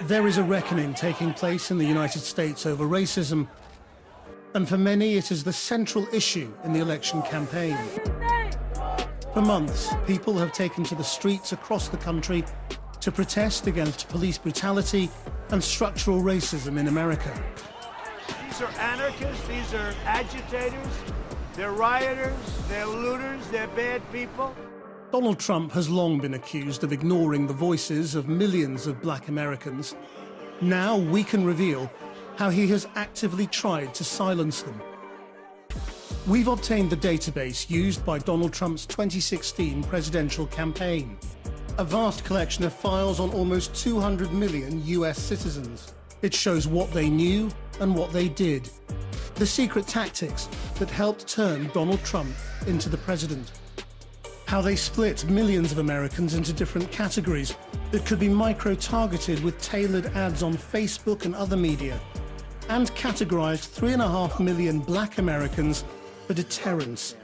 There is a reckoning taking place in the United States over racism, and for many it is the central issue in the election campaign. For months, people have taken to the streets across the country to protest against police brutality and structural racism in America. These are anarchists, these are agitators, they're rioters, they're looters, they're bad people. Donald Trump has long been accused of ignoring the voices of millions of black Americans. Now we can reveal how he has actively tried to silence them. We've obtained the database used by Donald Trump's 2016 presidential campaign, a vast collection of files on almost 200 million US citizens. It shows what they knew and what they did, the secret tactics that helped turn Donald Trump into the president, how they split millions of Americans into different categories that could be micro-targeted with tailored ads on Facebook and other media, and categorized 3.5 million black Americans for deterrence,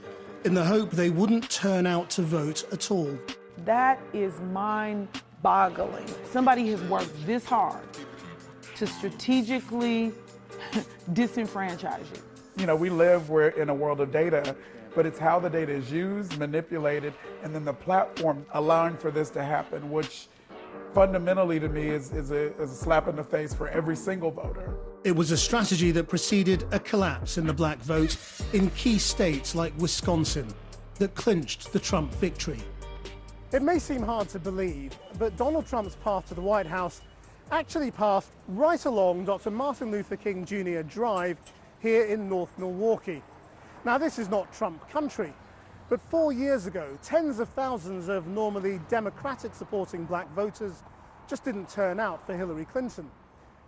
in the hope they wouldn't turn out to vote at all. That is mind-boggling. Somebody has worked this hard to strategically disenfranchise you. You know, we're in a world of data, but it's how the data is used, manipulated, and then the platform allowing for this to happen, which fundamentally to me is a slap in the face for every single voter. It was a strategy that preceded a collapse in the black vote in key states like Wisconsin that clinched the Trump victory. It may seem hard to believe, but Donald Trump's path to the White House actually passed right along Dr. Martin Luther King Jr. Drive here in North Milwaukee. Now, this is not Trump country, but 4 years ago, tens of thousands of normally Democratic-supporting black voters just didn't turn out for Hillary Clinton.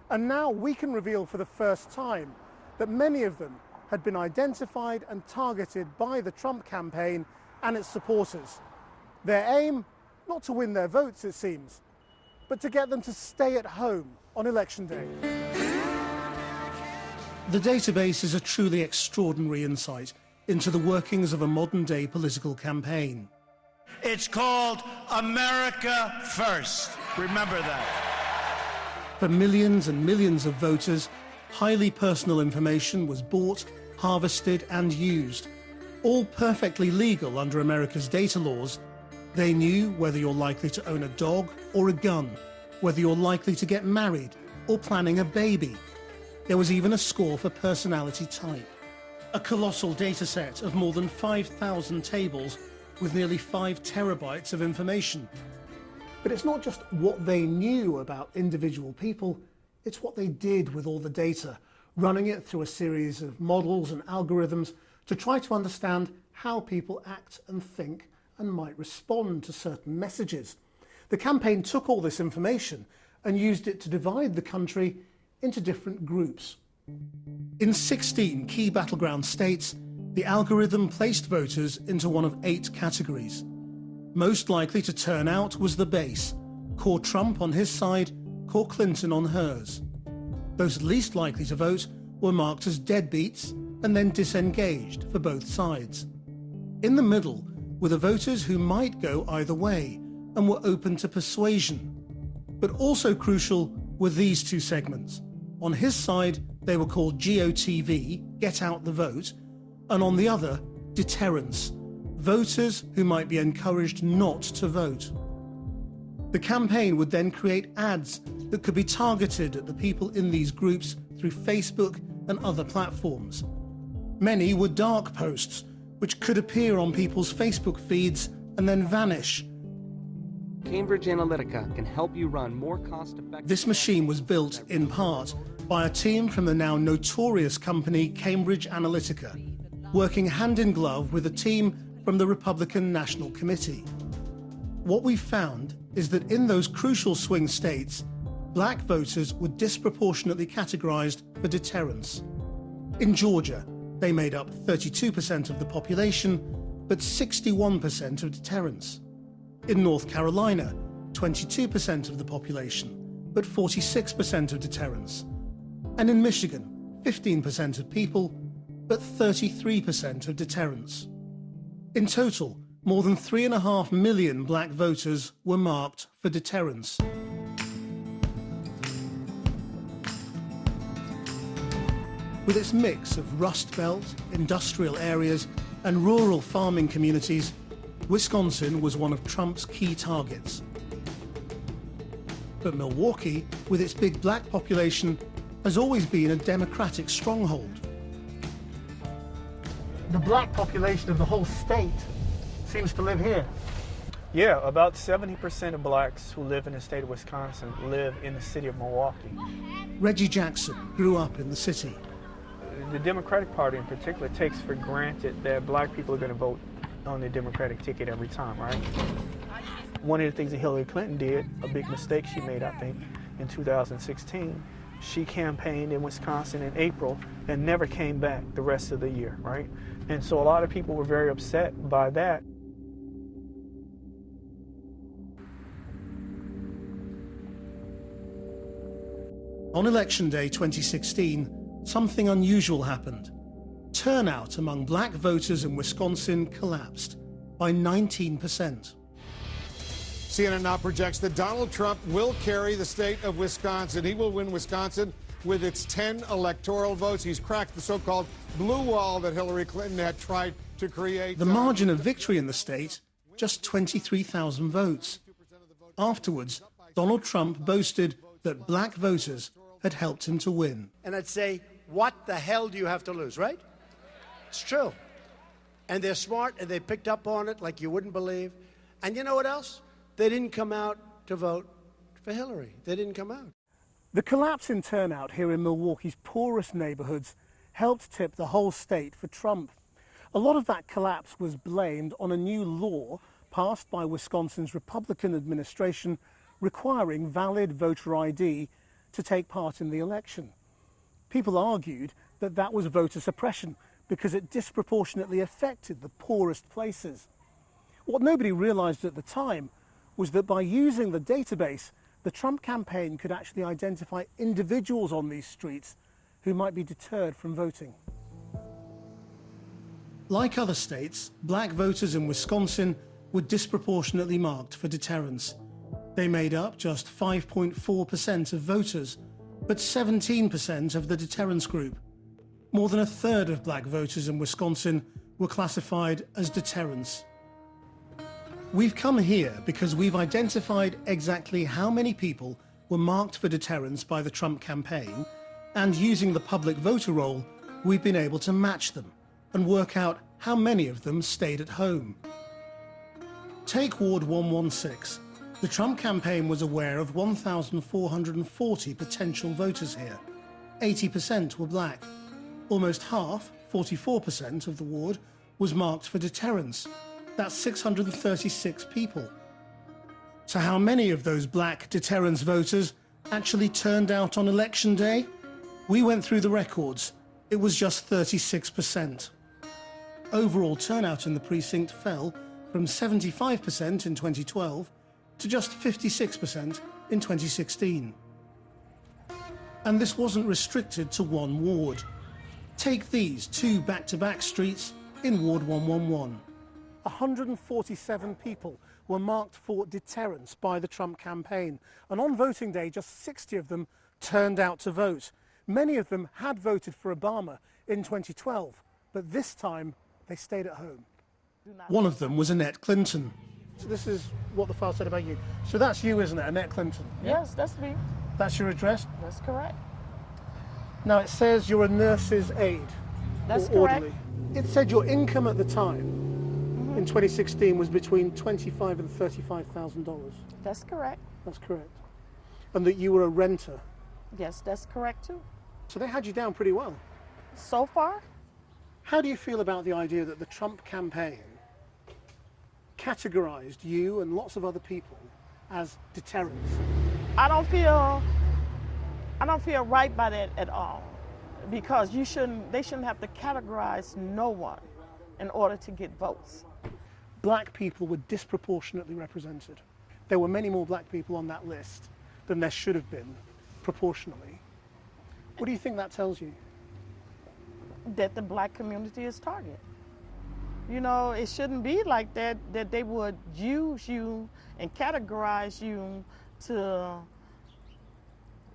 And now we can reveal for the first time that many of them had been identified and targeted by the Trump campaign and its supporters. Their aim, not to win their votes, it seems, but to get them to stay at home on election day. The database is a truly extraordinary insight into the workings of a modern-day political campaign. It's called America First. Remember that. For millions and millions of voters, highly personal information was bought, harvested and used, all perfectly legal under America's data laws. They knew whether you're likely to own a dog or a gun, whether you're likely to get married or planning a baby. There was even a score for personality type. A colossal data set of more than 5,000 tables with nearly 5 terabytes of information. But it's not just what they knew about individual people, it's what they did with all the data, running it through a series of models and algorithms to try to understand how people act and think and might respond to certain messages. The campaign took all this information and used it to divide the country into different groups. In 16 key battleground states, the algorithm placed voters into one of 8 categories. Most likely to turn out was the base, core Trump on his side, core Clinton on hers. Those least likely to vote were marked as deadbeats and then disengaged for both sides. In the middle were the voters who might go either way and were open to persuasion. But also crucial were these 2 segments. On his side, they were called GOTV, Get Out the Vote, and on the other, Deterrence, voters who might be encouraged not to vote. The campaign would then create ads that could be targeted at the people in these groups through Facebook and other platforms. Many were dark posts, which could appear on people's Facebook feeds and then vanish. Cambridge Analytica can help you run more cost-effective... This machine was built, in part, by a team from the now notorious company Cambridge Analytica, working hand in glove with a team from the Republican National Committee. What we found is that in those crucial swing states, black voters were disproportionately categorized for deterrence. In Georgia, they made up 32% of the population, but 61% of deterrence. In North Carolina, 22% of the population, but 46% of deterrence. And in Michigan, 15% of people, but 33% of deterrence. In total, More than 3.5 million black voters were marked for deterrence. With its mix of Rust Belt, industrial areas, and rural farming communities, Wisconsin was one of Trump's key targets. But Milwaukee, with its big black population, has always been a Democratic stronghold. The black population of the whole state seems to live here. Yeah, about 70% of blacks who live in the state of Wisconsin live in the city of Milwaukee. Reggie Jackson grew up in the city. The Democratic Party in particular takes for granted that black people are going to vote on the Democratic ticket every time, right? One of the things that Hillary Clinton did, a big mistake she made, I think, in 2016, she campaigned in Wisconsin in April and never came back the rest of the year, right? And so a lot of people were very upset by that. On Election Day 2016, something unusual happened. Turnout among black voters in Wisconsin collapsed by 19%. CNN now projects that Donald Trump will carry the state of Wisconsin. He will win Wisconsin with its 10 electoral votes. He's cracked the so-called blue wall that Hillary Clinton had tried to create. The margin of victory in the state, just 23,000 votes. Afterwards, Donald Trump boasted that black voters had helped him to win. And I'd say, what the hell do you have to lose, right? It's true. And they're smart, and they picked up on it like you wouldn't believe. And you know what else? They didn't come out to vote for Hillary. They didn't come out. The collapse in turnout here in Milwaukee's poorest neighborhoods helped tip the whole state for Trump. A lot of that collapse was blamed on a new law passed by Wisconsin's Republican administration requiring valid voter ID to take part in the election. People argued that that was voter suppression because it disproportionately affected the poorest places. What nobody realized at the time was that by using the database, the Trump campaign could actually identify individuals on these streets who might be deterred from voting. Like other states, black voters in Wisconsin were disproportionately marked for deterrence. They made up just 5.4% of voters, but 17% of the deterrence group. More than a third of black voters in Wisconsin were classified as deterrence. We've come here because we've identified exactly how many people were marked for deterrence by the Trump campaign, and using the public voter roll, we've been able to match them and work out how many of them stayed at home. Take Ward 116. The Trump campaign was aware of 1,440 potential voters here. 80% were black. Almost half, 44% of the ward, was marked for deterrence. That's 636 people. So how many of those black deterrence voters actually turned out on election day? We went through the records. It was just 36%. Overall turnout in the precinct fell from 75% in 2012 to just 56% in 2016. And this wasn't restricted to one ward. Take these two back-to-back streets in Ward 111. 147 people were marked for deterrence by the Trump campaign, and on voting day just 60 of them turned out to vote. Many of them had voted for Obama in 2012, but this time they stayed at home. One of them was Annette Clinton. So this is what the file said about you. So that's you, isn't it, Annette Clinton? Yes, that's me. That's your address? That's correct. Now it says you're a nurse's aide. That's or correct. orderly. It said your income at the time in 2016 was between $25,000 and $35,000. That's correct. That's correct. And that you were a renter. Yes, that's correct too. So they had you down pretty well. So far, How do you feel about the idea that the Trump campaign categorized you and lots of other people as deterrents? I don't feel right by that at all, because they shouldn't have to categorize no one in order to get votes. Black people were disproportionately represented. There were many more black people on that list than there should have been, proportionally. What do you think that tells you? That the black community is target. You know, it shouldn't be like that, that they would use you and categorize you to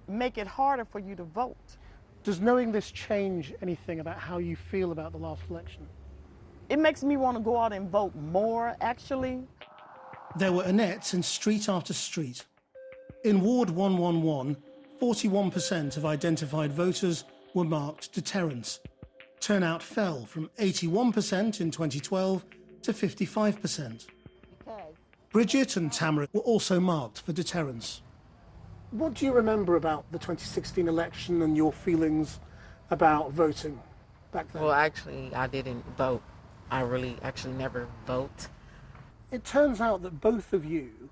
make it harder for you to vote. Does knowing this change anything about how you feel about the last election? It makes me want to go out and vote more, actually. There were Annettes in street after street. In Ward 111, 41% of identified voters were marked Deterrence. Turnout fell from 81% in 2012 to 55%. Bridget and Tamara were also marked for Deterrence. What do you remember about the 2016 election and your feelings about voting back then? Well, actually, I didn't vote. I really actually never vote. It turns out that both of you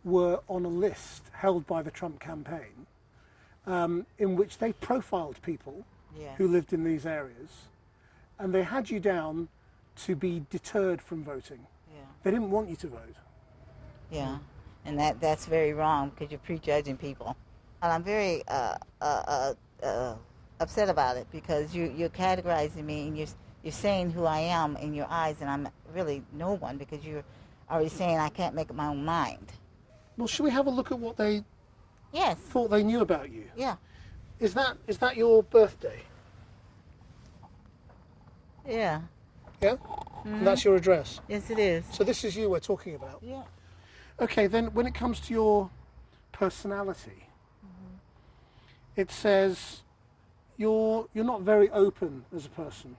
were on a list held by the Trump campaign in which they profiled people who lived in these areas, and they had you down to be deterred from voting. Yeah. They didn't want you to vote. Yeah, and that's very wrong because you're prejudging people. And I'm very upset about it because you're categorizing me and you're saying who I am in your eyes, and I'm really no one because you're already saying I can't make up my own mind. Well, should we have a look at what they thought they knew about you? Yeah. Is that your birthday? Yeah. Yeah? Mm-hmm. And that's your address? Yes, it is. So this is you we're talking about? Yeah. Okay, then when it comes to your personality, it says you're not very open as a person.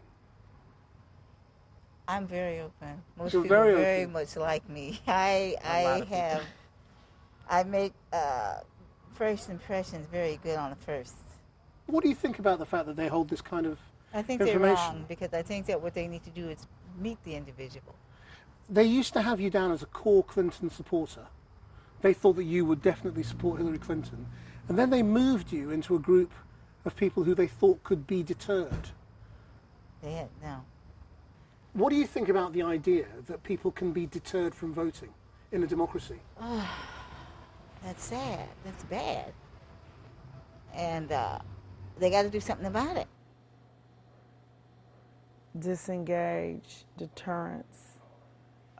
I'm very open. Most You're people very are very open. much like me. I make first impressions very good on the first. What do you think about the fact that they hold this kind of I think they're information? wrong because I think that what they need to do is meet the individual. They used to have you down as a core Clinton supporter. They thought that you would definitely support Hillary Clinton. And then they moved you into a group of people who they thought could be deterred. No. What do you think about the idea that people can be deterred from voting in a democracy? That's sad. That's bad. And they got to do something about it. Disengage, deterrence,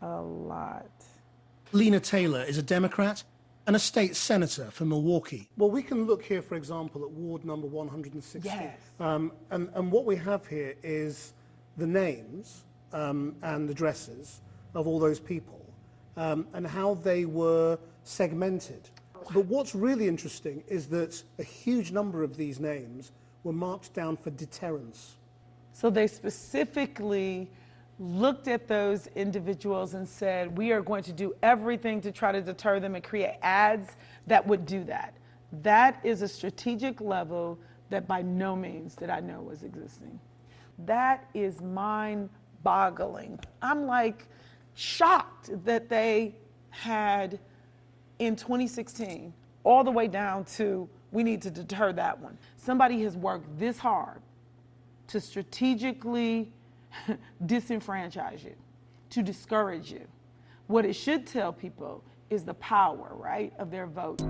a lot. Lena Taylor is a Democrat and a state senator for Milwaukee. Well, we can look here, for example, at ward number 160. Yes. And what we have here is the names and addresses of all those people and how they were segmented. But what's really interesting is that a huge number of these names were marked down for deterrence. So they specifically looked at those individuals and said, we are going to do everything to try to deter them and create ads that would do that. That is a strategic level that by no means did I know was existing. That is mind-boggling. I'm like shocked that they had in 2016 all the way down to we need to deter that one. Somebody has worked this hard to strategically disenfranchise you, to discourage you. What it should tell people is the power, right, of their vote.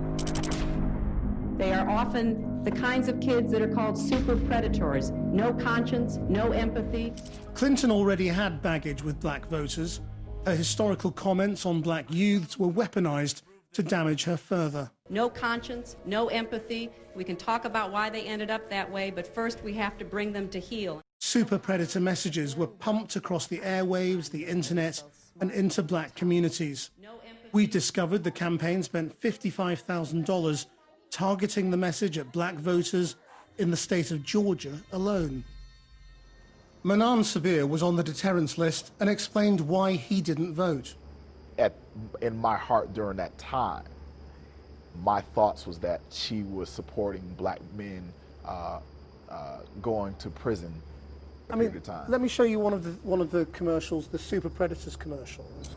They are often the kinds of kids that are called super predators. No conscience, no empathy. Clinton already had baggage with black voters. Her historical comments on black youths were weaponized to damage her further. No conscience, no empathy. We can talk about why they ended up that way, but first we have to bring them to heel. Super predator messages were pumped across the airwaves, the internet, and into black communities. We've discovered the campaign spent $55,000 targeting the message at black voters in the state of Georgia alone. Manan Sabir was on the deterrence list and explained why he didn't vote. In my heart during that time, my thoughts was that she was supporting black men going to prison. I mean, let me show you one of the commercials, the Super Predators commercials.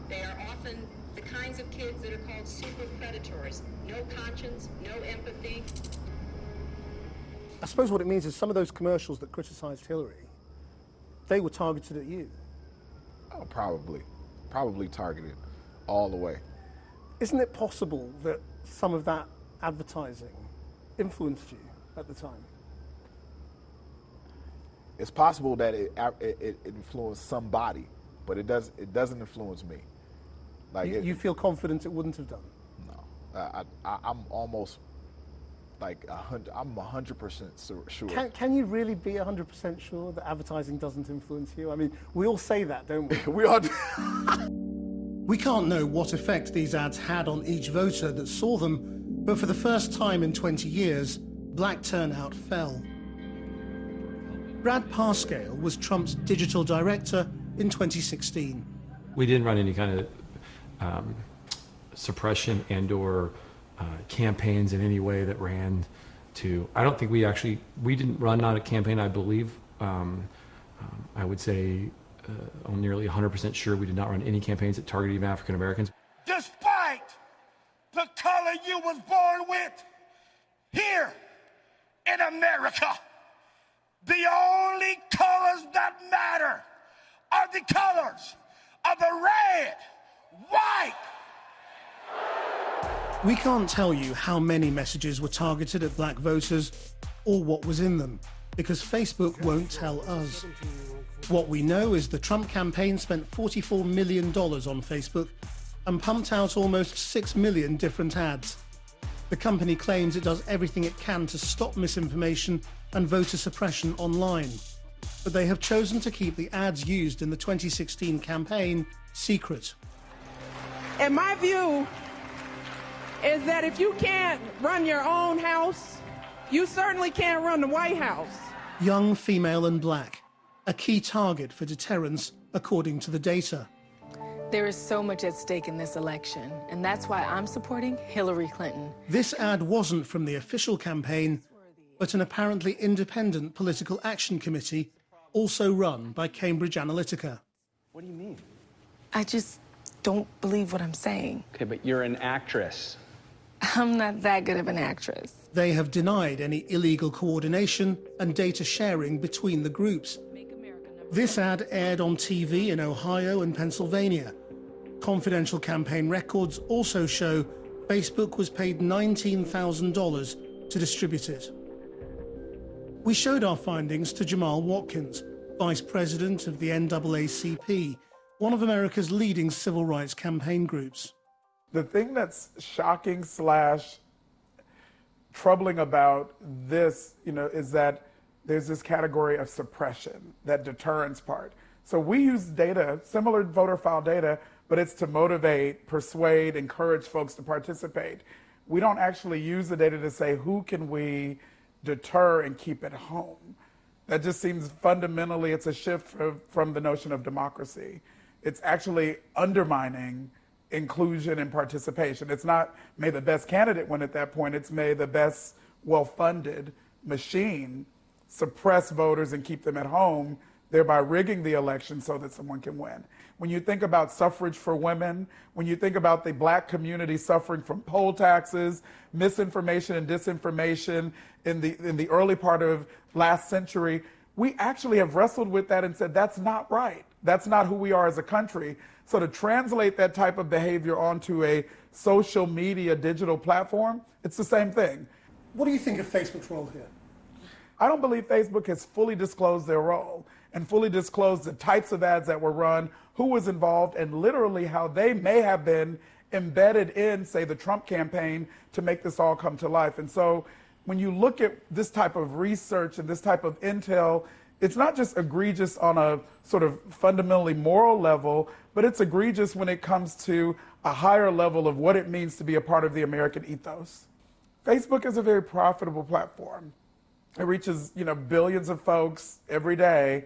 They are often the kinds of kids that are called super predators. No conscience, no empathy. I suppose what it means is some of those commercials that criticized Hillary, they were targeted at you. Oh, probably targeted all the way. Isn't it possible that some of that advertising influenced you at the time? it's possible that it influenced somebody, but it doesn't influence me. Like you feel confident it wouldn't have done? No, I'm almost like 100. I'm 100% sure. Can you really be 100% sure that advertising doesn't influence you? I mean, we all say that, don't we? We all do. We can't know what effect these ads had on each voter that saw them, but for the first time in 20 years, black turnout fell. Brad Parscale was Trump's digital director in 2016. We didn't run any kind of suppression and/or campaigns in any way that ran to. I don't think we didn't run on a campaign. I believe I would say I'm nearly 100% sure we did not run any campaigns that targeted even African Americans. Despite the color you was born with, here in America, the only colors that matter are the colors of the red, white. We can't tell you how many messages were targeted at black voters or what was in them, because Facebook won't tell us. What we know is the Trump campaign spent $44 million on Facebook and pumped out almost 6 million different ads. The company claims it does everything it can to stop misinformation and voter suppression online, but they have chosen to keep the ads used in the 2016 campaign secret. And my view is that if you can't run your own house, you certainly can't run the White House. Young, female and black, a key target for deterrence according to the data. There is so much at stake in this election, and that's why I'm supporting Hillary Clinton. This ad wasn't from the official campaign, but an apparently independent political action committee, also run by Cambridge Analytica. What do you mean? I just don't believe what I'm saying. Okay, but you're an actress. I'm not that good of an actress. They have denied any illegal coordination and data sharing between the groups. This ad aired on TV in Ohio and Pennsylvania. Confidential campaign records also show Facebook was paid $19,000 to distribute it. We showed our findings to Jamal Watkins, Vice President of the NAACP, one of America's leading civil rights campaign groups. The thing that's shocking / troubling about this, is that there's this category of suppression, that deterrence part. So we use data, similar voter file data, but it's to motivate, persuade, encourage folks to participate. We don't actually use the data to say, who can we deter and keep at home? That just seems fundamentally, it's a shift from the notion of democracy. It's actually undermining inclusion and participation. It's not may the best candidate win at that point, it's may the best well-funded machine suppress voters and keep them at home, thereby rigging the election so that someone can win. When you think about suffrage for women, when you think about the black community suffering from poll taxes, misinformation and disinformation in the early part of last century, we actually have wrestled with that and said, that's not right. That's not who we are as a country. So to translate that type of behavior onto a social media digital platform, it's the same thing. What do you think of Facebook's role here? I don't believe Facebook has fully disclosed their role and fully disclosed the types of ads that were run, who was involved, and literally how they may have been embedded in, say, the Trump campaign to make this all come to life. And so when you look at this type of research and this type of intel, it's not just egregious on a sort of fundamentally moral level, but it's egregious when it comes to a higher level of what it means to be a part of the American ethos. Facebook is a very profitable platform. It reaches, billions of folks every day.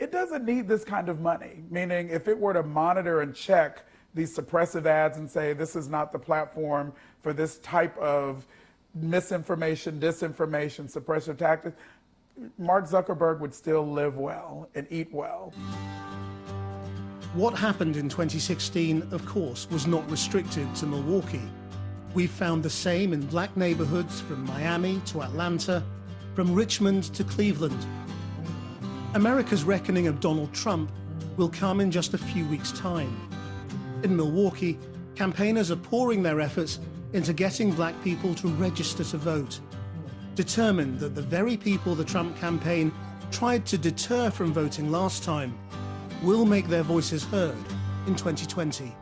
It doesn't need this kind of money, meaning if it were to monitor and check these suppressive ads and say this is not the platform for this type of misinformation, disinformation, suppressive tactics, Mark Zuckerberg would still live well and eat well. What happened in 2016, of course, was not restricted to Milwaukee. We've found the same in black neighborhoods from Miami to Atlanta, from Richmond to Cleveland. America's reckoning of Donald Trump will come in just a few weeks' time. In Milwaukee, campaigners are pouring their efforts into getting black people to register to vote, determined that the very people the Trump campaign tried to deter from voting last time will make their voices heard in 2020.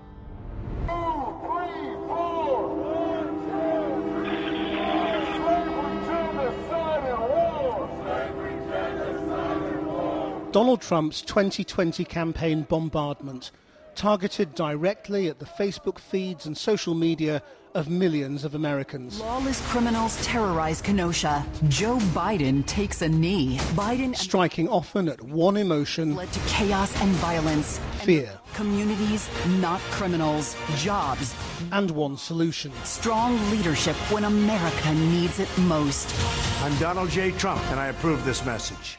Donald Trump's 2020 campaign bombardment targeted directly at the Facebook feeds and social media of millions of Americans. Lawless criminals terrorize Kenosha. Joe Biden takes a knee. Biden striking often at one emotion, led to chaos and violence. Fear. Communities, not criminals. Jobs. And one solution. Strong leadership when America needs it most. I'm Donald J. Trump, and I approve this message.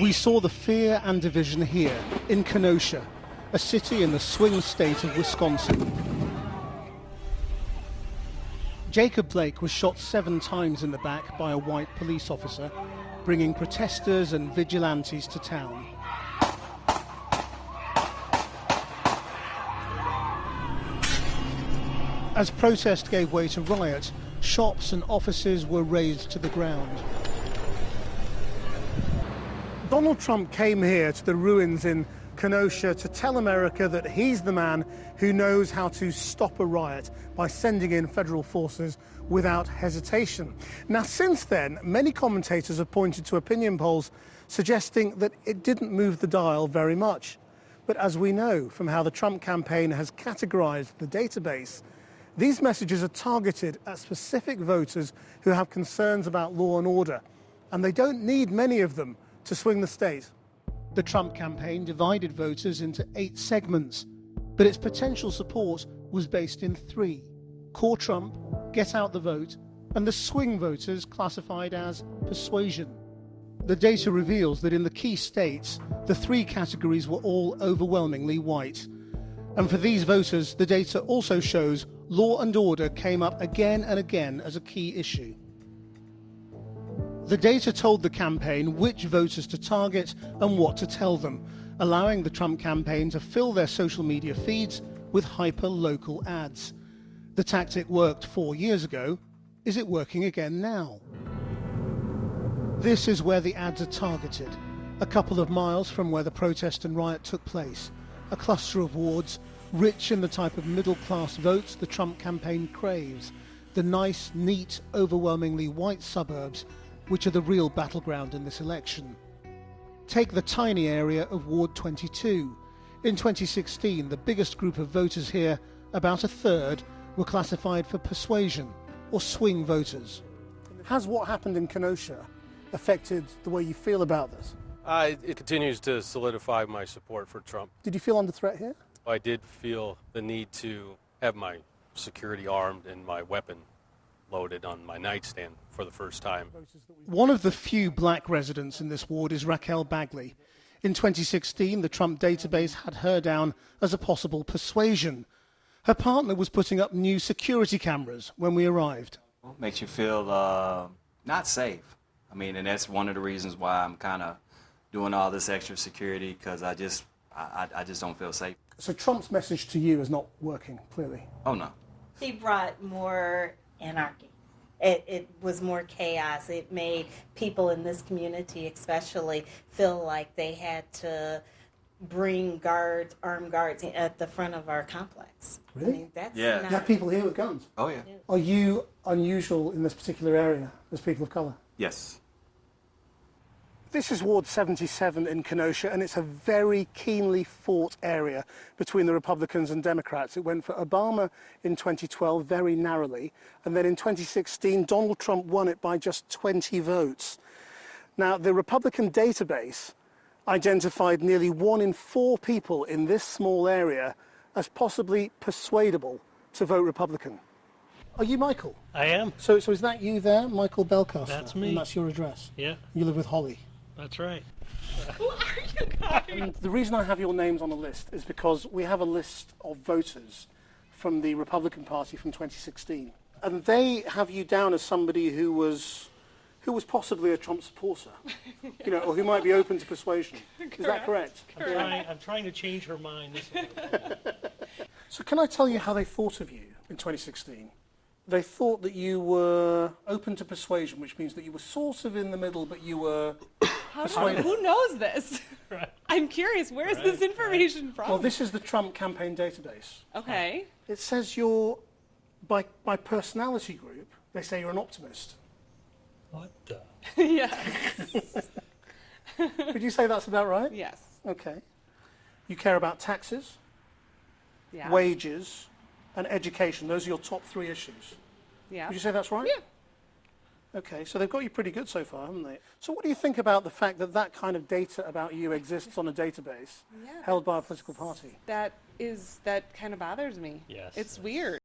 We saw the fear and division here in Kenosha, a city in the swing state of Wisconsin. Jacob Blake was shot 7 times in the back by a white police officer, bringing protesters and vigilantes to town. As protest gave way to riot, shops and offices were razed to the ground. Donald Trump came here to the ruins in Kenosha to tell America that he's the man who knows how to stop a riot by sending in federal forces without hesitation. Now, since then, many commentators have pointed to opinion polls suggesting that it didn't move the dial very much. But as we know from how the Trump campaign has categorized the database, these messages are targeted at specific voters who have concerns about law and order, and they don't need many of them to swing the state. The Trump campaign divided voters into 8 segments, but its potential support was based in 3: core Trump, get out the vote, and the swing voters classified as persuasion. The data reveals that in the key states, the 3 categories were all overwhelmingly white. And for these voters, the data also shows law and order came up again and again as a key issue. The data told the campaign which voters to target and what to tell them, allowing the Trump campaign to fill their social media feeds with hyper-local ads. The tactic worked 4 years ago. Is it working again now? This is where the ads are targeted, a couple of miles from where the protest and riot took place, a cluster of wards rich in the type of middle-class votes the Trump campaign craves, the nice, neat, overwhelmingly white suburbs which are the real battleground in this election. Take the tiny area of Ward 22. In 2016, the biggest group of voters here, about a third, were classified for persuasion or swing voters. Has what happened in Kenosha affected the way you feel about this? It continues to solidify my support for Trump. Did you feel under threat here? I did feel the need to have my security armed and my weapon loaded on my nightstand for the first time. One of the few black residents in this ward is Raquel Bagley. In 2016, the Trump database had her down as a possible persuasion. Her partner was putting up new security cameras when we arrived. Makes you feel not safe. I mean, and that's one of the reasons why I'm kind of doing all this extra security, because I just don't feel safe. So Trump's message to you is not working, clearly. Oh, no. He brought more anarchy. It was more chaos. It made people in this community especially feel like they had to bring guards, armed guards at the front of our complex. Really? I mean, that's Yeah. You have people here with guns? Oh, yeah. Are you unusual in this particular area as people of colour? Yes. This is Ward 77 in Kenosha, and it's a very keenly fought area between the Republicans and Democrats. It went for Obama in 2012 very narrowly, and then in 2016, Donald Trump won it by just 20 votes. Now, the Republican database identified nearly 1 in 4 people in this small area as possibly persuadable to vote Republican. Are you Michael? I am. So is that you there, Michael Belcaster? That's me. And that's your address? Yeah. You live with Holly? That's right. Who are you guys? And the reason I have your names on the list is because we have a list of voters from the Republican Party from 2016. And they have you down as somebody who was possibly a Trump supporter, you know, or who might be open to persuasion. Is that correct? I'm trying to change her mind. So can I tell you how they thought of you in 2016? they thought that you were open to persuasion, which means that you were sort of in the middle, but you were persuaded. Who knows this? I'm curious. Where is this information from? Well, this is the Trump campaign database. Okay. It says you're, by personality group, they say you're an optimist. What the? Yes. Would you say that's about right? Yes. Okay. You care about taxes, Yeah. wages, and education. Those are your top 3 issues. Yeah. Would you say that's right? Yeah. Okay, so they've got you pretty good so far, haven't they? So what do you think about the fact that that kind of data about you exists on a database held by a political party? That kind of bothers me. Yes. It's weird.